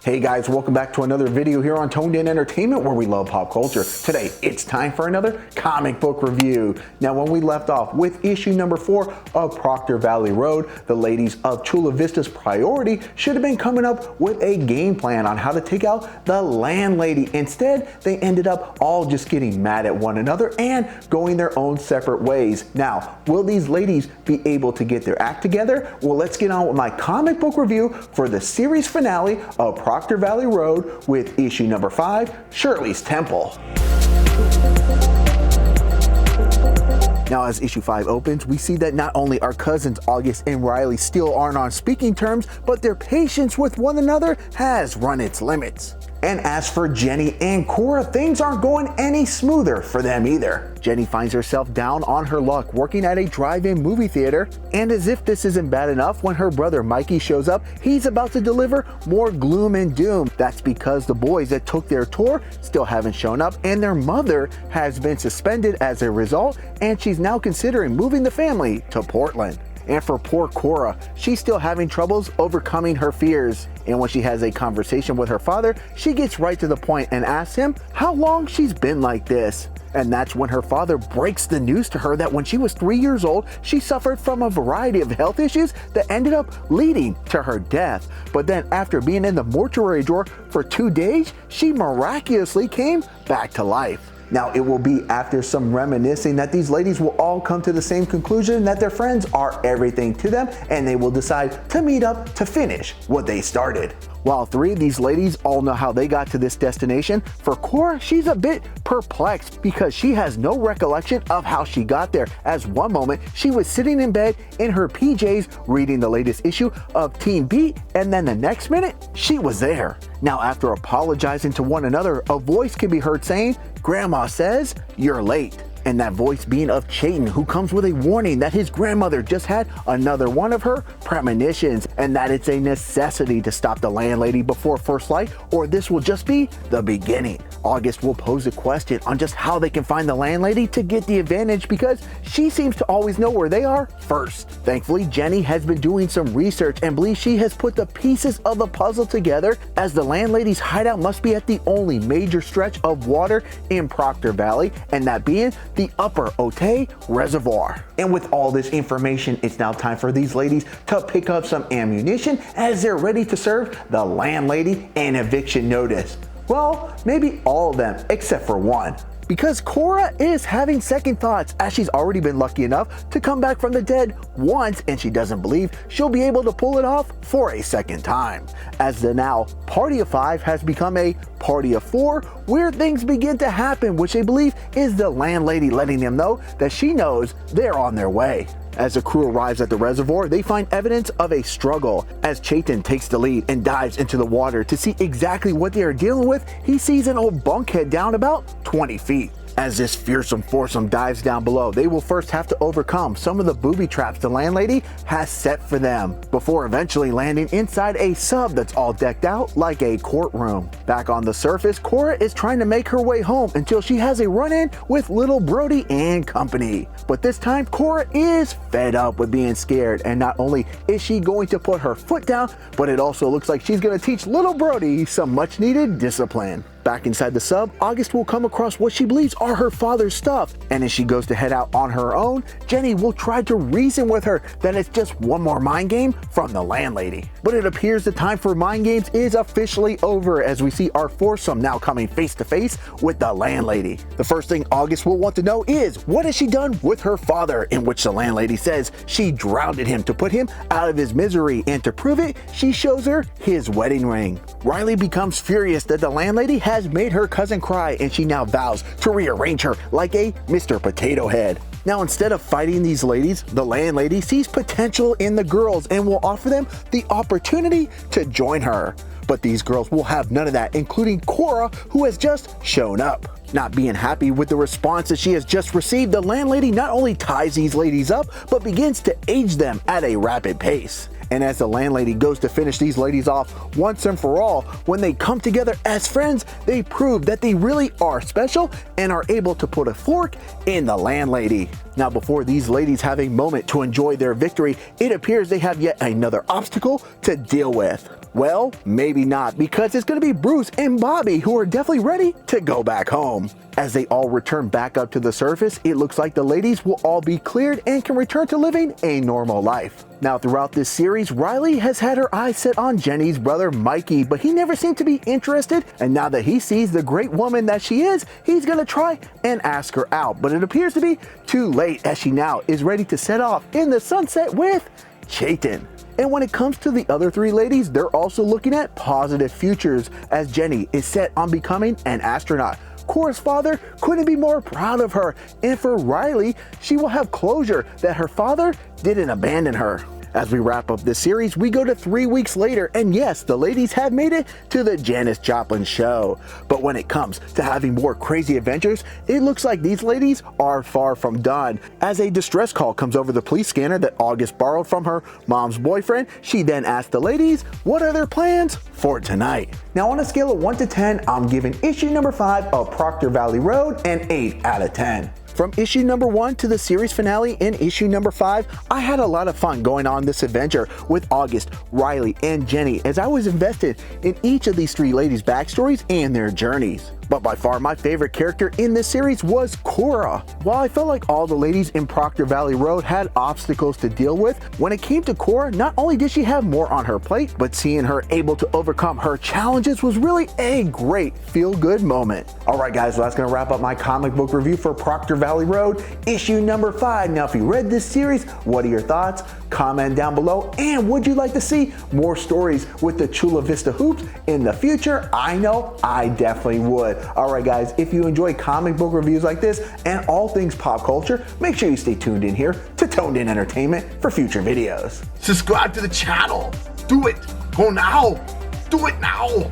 Hey guys, welcome back to another video here on Toned In Entertainment where we love pop culture. Today, it's time for another comic book review. Now, when we left off with issue number 4 of Proctor Valley Road, the ladies of Chula Vista's priority should have been coming up with a game plan on how to take out the landlady. Instead, they ended up all just getting mad at one another and going their own separate ways. Now, will these ladies be able to get their act together? Well, let's get on with my comic book review for the series finale of Proctor Valley Road with issue number 5, Shirley's Temple. Now, as issue 5 opens, we see that not only are cousins August and Riley still aren't on speaking terms, but their patience with one another has run its limits. And as for Jenny and Cora, things aren't going any smoother for them either. Jenny finds herself down on her luck working at a drive-in movie theater, and as if this isn't bad enough, when her brother Mikey shows up, he's about to deliver more gloom and doom. That's because the boys that took their tour still haven't shown up, and their mother has been suspended as a result, and she's now considering moving the family to Portland. And for poor Cora, she's still having troubles overcoming her fears. And when she has a conversation with her father, she gets right to the point and asks him how long she's been like this. And that's when her father breaks the news to her that when she was 3 years old, she suffered from a variety of health issues that ended up leading to her death. But then after being in the mortuary drawer for 2 days, she miraculously came back to life. Now, it will be after some reminiscing that these ladies will all come to the same conclusion that their friends are everything to them, and they will decide to meet up to finish what they started. While 3 of these ladies all know how they got to this destination, for Cora, she's a bit perplexed because she has no recollection of how she got there, as one moment she was sitting in bed in her PJs reading the latest issue of Teen Beat, and then the next minute she was there. Now, after apologizing to one another, a voice can be heard saying, "Grandma says you're late." And that voice being of Chayton, who comes with a warning that his grandmother just had another one of her premonitions, and that it's a necessity to stop the landlady before first light, or this will just be the beginning. August will pose a question on just how they can find the landlady to get the advantage, because she seems to always know where they are first. Thankfully, Jenny has been doing some research and believes she has put the pieces of the puzzle together, as the landlady's hideout must be at the only major stretch of water in Proctor Valley, and that being the Upper Otay Reservoir. And with all this information, it's now time for these ladies to pick up some ammunition as they're ready to serve the landlady an eviction notice. Well, maybe all of them except for one, because Cora is having second thoughts, as she's already been lucky enough to come back from the dead once, and she doesn't believe she'll be able to pull it off for a second time, as the now party of 5 has become a party of 4, where things begin to happen, which they believe is the landlady letting them know that she knows they're on their way. As the crew arrives at the reservoir, they find evidence of a struggle. As Chayton takes the lead and dives into the water to see exactly what they are dealing with, he sees an old bunkhead down about 20 feet. As this fearsome foursome dives down below, they will first have to overcome some of the booby traps the landlady has set for them, before eventually landing inside a sub that's all decked out like a courtroom. Back on the surface, Cora is trying to make her way home until she has a run-in with little Brody and company. But this time, Cora is fed up with being scared, and not only is she going to put her foot down, but it also looks like she's going to teach little Brody some much-needed discipline. Back inside the sub, August will come across what she believes are her father's stuff, and as she goes to head out on her own, Jenny will try to reason with her that it's just one more mind game from the landlady. But it appears the time for mind games is officially over, as we see our foursome now coming face to face with the landlady. The first thing August will want to know is, what has she done with her father, in which the landlady says she drowned him to put him out of his misery, and to prove it, she shows her his wedding ring. Riley becomes furious that the landlady has made her cousin cry, and she now vows to rearrange her like a Mr. Potato Head. Now, instead of fighting these ladies, the landlady sees potential in the girls and will offer them the opportunity to join her. But these girls will have none of that, including Cora, who has just shown up. Not being happy with the response that she has just received, the landlady not only ties these ladies up, but begins to age them at a rapid pace. And as the landlady goes to finish these ladies off once and for all, when they come together as friends, they prove that they really are special and are able to put a fork in the landlady. Now, before these ladies have a moment to enjoy their victory, it appears they have yet another obstacle to deal with. Well, maybe not, because it's going to be Bruce and Bobby who are definitely ready to go back home. As they all return back up to the surface, it looks like the ladies will all be cleared and can return to living a normal life. Now, throughout this series, Riley has had her eyes set on Jenny's brother Mikey, but he never seemed to be interested, and now that he sees the great woman that she is, he's gonna try and ask her out, but it appears to be too late, as she now is ready to set off in the sunset with Chayton. And when it comes to the other three ladies, they're also looking at positive futures, as Jenny is set on becoming an astronaut. Cora's father couldn't be more proud of her, and for Riley, she will have closure that her father didn't abandon her. As we wrap up this series, we go to 3 weeks later, and yes, the ladies have made it to the Janis Joplin show. But when it comes to having more crazy adventures, it looks like these ladies are far from done. As a distress call comes over the police scanner that August borrowed from her mom's boyfriend, she then asks the ladies, what are their plans for tonight? Now, on a scale of 1 to 10, I'm giving issue number 5 of Proctor Valley Road an 8 out of 10. From issue number 1 to the series finale in issue number 5, I had a lot of fun going on this adventure with August, Riley, and Jenny, as I was invested in each of these three ladies' backstories and their journeys. But by far my favorite character in this series was Cora. While I felt like all the ladies in Proctor Valley Road had obstacles to deal with, when it came to Cora, not only did she have more on her plate, but seeing her able to overcome her challenges was really a great feel-good moment. Alright guys, well, that's going to wrap up my comic book review for Proctor Valley Road, issue number 5. Now, if you read this series, what are your thoughts? Comment down below, and would you like to see more stories with the Chula Vista hoops in the future? I know I definitely would. Alright guys, if you enjoy comic book reviews like this and all things pop culture, make sure you stay tuned in here to Toned In Entertainment for future videos. Subscribe to the channel. Do it. Go now. Do it now.